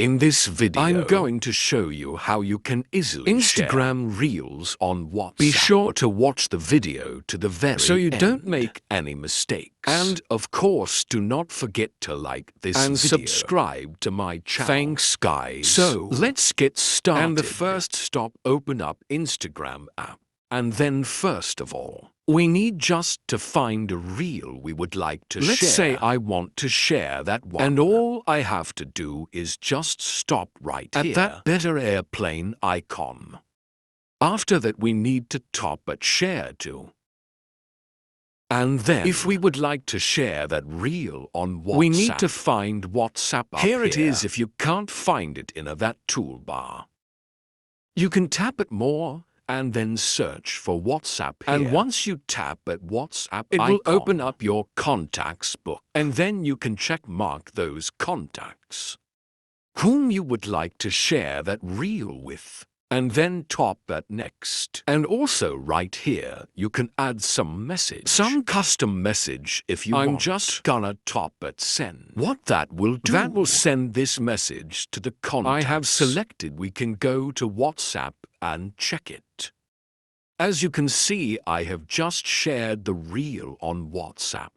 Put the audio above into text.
In this video, I'm going to show you how you can easily Instagram Reels on WhatsApp. Be sure to watch the video to the very end so you don't make any mistakes. And of course, do not forget to like this and video. Subscribe to my channel. Thanks, guys. So, let's get started. And the first stop, open up Instagram app. And then first of all, we need just to find a reel we would like to share. Let's say I want to share that one. And all I have to do is just stop right at here. That better airplane icon. After that, we need to tap at share to. And then, if we would like to share that reel on WhatsApp, we need to find WhatsApp up here. Here it is if you can't find it in that toolbar. You can tap it more and then search for WhatsApp here. And once you tap at WhatsApp it will open up your contacts book. And then you can check mark those contacts whom you would like to share that reel with. And then tap at next. And also right here, you can add some message. Some custom message if you want. I'm just gonna tap at send. What that will do, that will send this message to the contacts I have selected. We can go to WhatsApp and check it. As you can see, I have just shared the reel on WhatsApp.